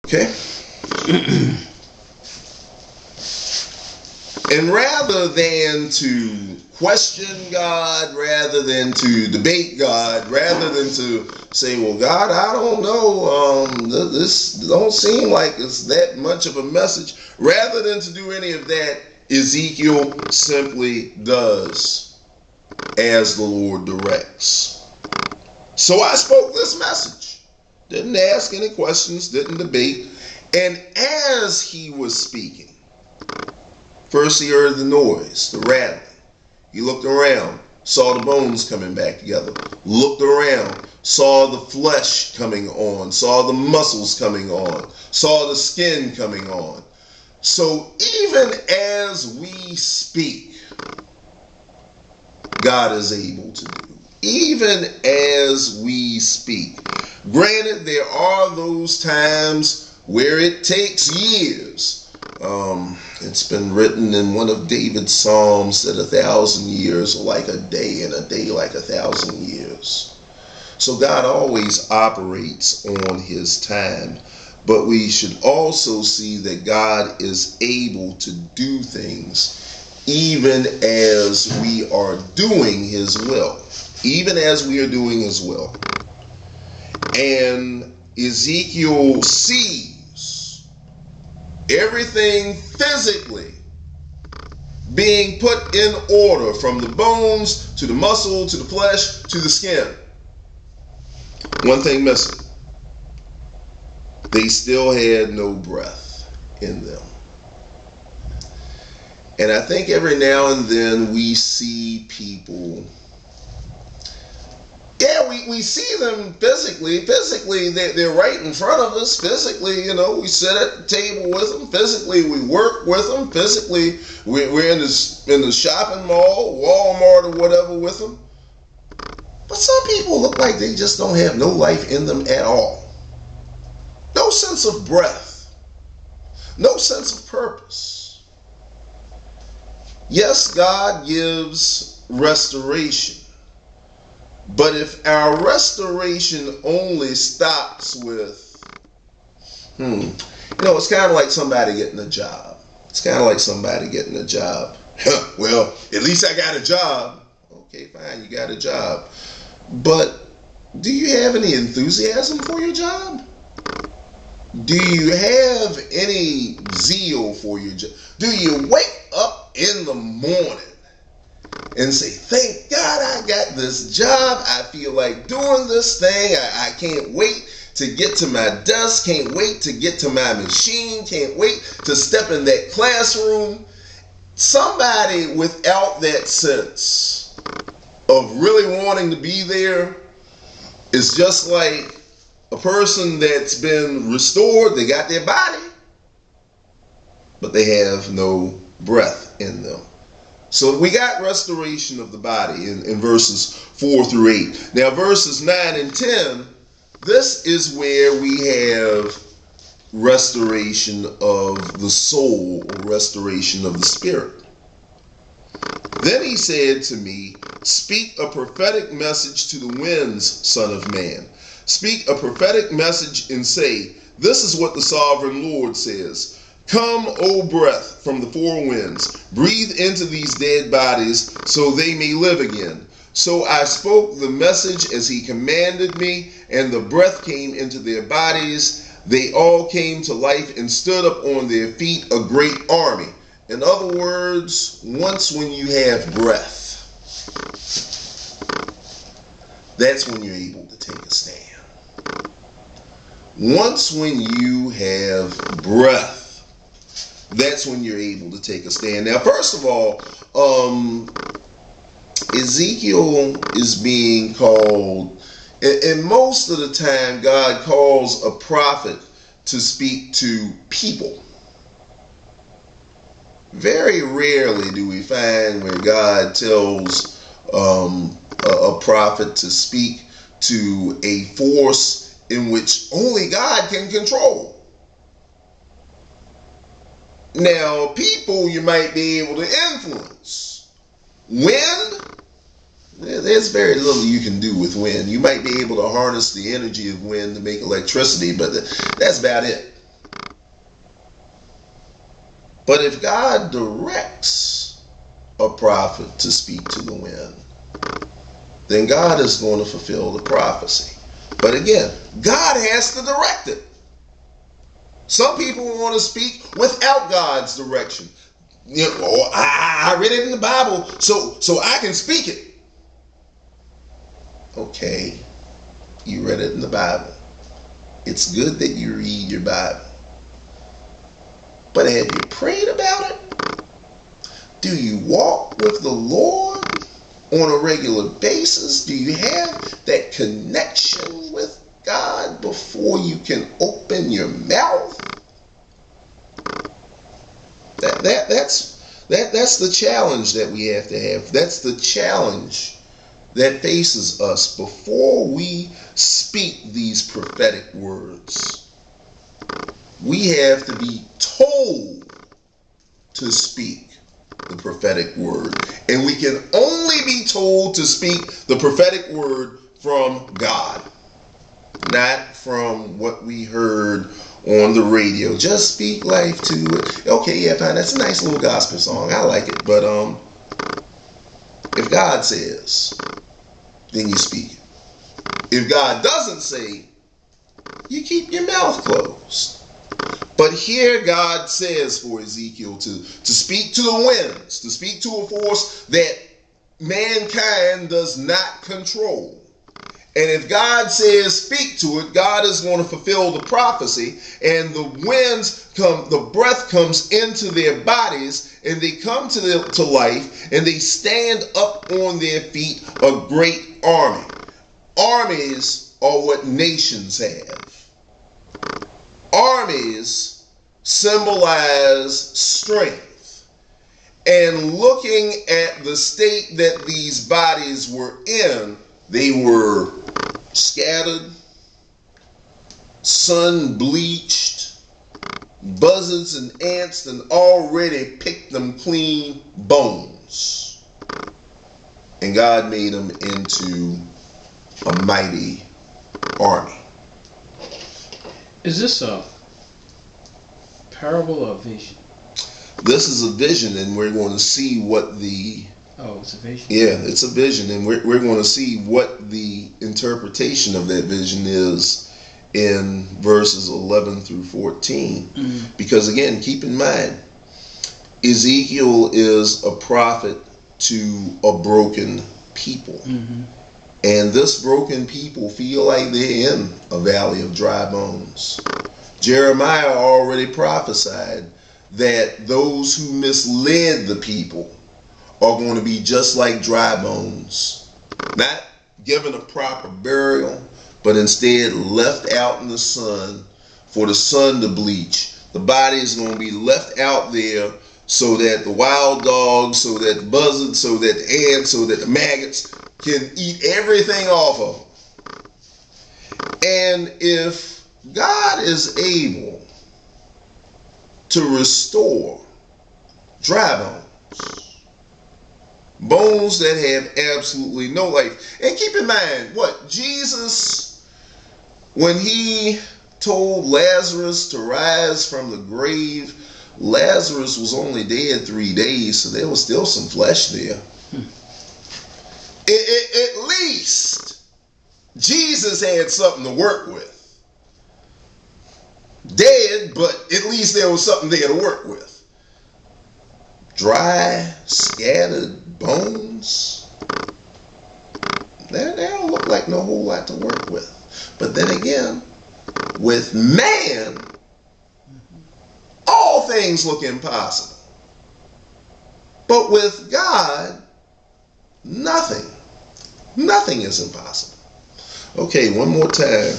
Okay? And rather than to question God, rather than to debate God, rather than to say, well, God, I don't know, this don't seem like it's that much of a message, rather than to do any of that, Ezekiel simply does as the Lord directs. So I spoke this message. Didn't ask any questions, didn't debate. And as he was speaking, first he heard the noise, the rattling. He looked around, saw the bones coming back together. Looked around, saw the flesh coming on, saw the muscles coming on, saw the skin coming on. So even as we speak, God is able to do. Even as we speak. Granted, there are those times where it takes years. It's been written in one of David's Psalms that 1,000 years are like a day, and a day like 1,000 years. So God always operates on his time. But we should also see that God is able to do things even as we are doing his will. Even as we are doing his will. And Ezekiel sees everything physically being put in order, from the bones to the muscle to the flesh to the skin. One thing missing. They still had no breath in them. And I think every now and then we see people, we see them physically. Physically, they're right in front of us. Physically, we sit at the table with them. Physically, we work with them. Physically, we're in the shopping mall, Walmart or whatever with them. But some people look like they just don't have no life in them at all. No sense of breath. No sense of purpose. Yes, God gives restoration. But if our restoration only stops with, it's kind of like somebody getting a job. It's kind of like somebody getting a job. Well, at least I got a job. Okay, fine, you got a job. But do you have any enthusiasm for your job? Do you have any zeal for your job? Do you wake up in the morning and say, thank God I got this job. I feel like doing this thing. I can't wait to get to my desk. Can't wait to get to my machine. Can't wait to step in that classroom. Somebody without that sense of really wanting to be there is just like a person that's been restored. They got their body, but they have no breath in them. So we got restoration of the body in verses 4 through 8. Now verses 9 and 10, this is where we have restoration of the soul, or restoration of the spirit. Then he said to me, speak a prophetic message to the winds, son of man. Speak a prophetic message and say, this is what the sovereign Lord says. Come, O breath from the four winds, breathe into these dead bodies so they may live again. So I spoke the message as he commanded me, and the breath came into their bodies. They all came to life and stood up on their feet, a great army. In other words, once when you have breath, that's when you're able to take a stand. Once when you have breath, that's when you're able to take a stand. Now, first of all, Ezekiel is being called, and most of the time God calls a prophet to speak to people. Very rarely do we find where God tells a prophet to speak to a force in which only God can control. Now, people you might be able to influence. Wind, there's very little you can do with wind. You might be able to harness the energy of wind to make electricity, but that's about it. But if God directs a prophet to speak to the wind, then God is going to fulfill the prophecy. But again, God has to direct it. Some people want to speak without God's direction. You know, oh, I read it in the Bible, so I can speak it. Okay, you read it in the Bible. It's good that you read your Bible. But have you prayed about it? Do you walk with the Lord on a regular basis? Do you have that connection with God before you can open your mouth? That's the challenge that we have to have. That's the challenge that faces us before we speak these prophetic words. We have to be told to speak the prophetic word. And we can only be told to speak the prophetic word from God, not from what we heard on the radio. Just speak life to it. Okay, yeah, fine. That's a nice little gospel song. I like it. But if God says, then you speak it. If God doesn't say, you keep your mouth closed. But here God says for Ezekiel to speak to the winds, to speak to a force that mankind does not control. And if God says speak to it, God is going to fulfill the prophecy, and the winds come, the breath comes into their bodies, and they come to life, and they stand up on their feet, a great army. Armies are what nations have. Armies symbolize strength. And looking at the state that these bodies were in, they were scattered, sun-bleached, buzzards and ants, and already picked them clean bones. And God made them into a mighty army. Is this a parable or a vision? This is a vision, and we're going to see what the... Oh, it's a vision? Yeah, it's a vision, and we're going to see what the interpretation of that vision is in verses 11 through 14. Mm-hmm. Because again, keep in mind, Ezekiel is a prophet to a broken people. Mm-hmm. And this broken people feel like they're in a valley of dry bones. Jeremiah already prophesied that those who misled the people are going to be just like dry bones, not given a proper burial, but instead left out in the sun for the sun to bleach. The body is going to be left out there so that the wild dogs, so that the buzzards, so that the ants, so that the maggots can eat everything off of them. And if God is able to restore dry bones, bones that have absolutely no life. And keep in mind, what Jesus, when he told Lazarus to rise from the grave, Lazarus was only dead 3 days, so there was still some flesh there. At least Jesus had something to work with. Dead, but at least there was something there to work with. Dry, scattered bones, they don't look like no whole lot to work with. But then again, with man, all things look impossible. But with God, nothing is impossible. Okay, one more time.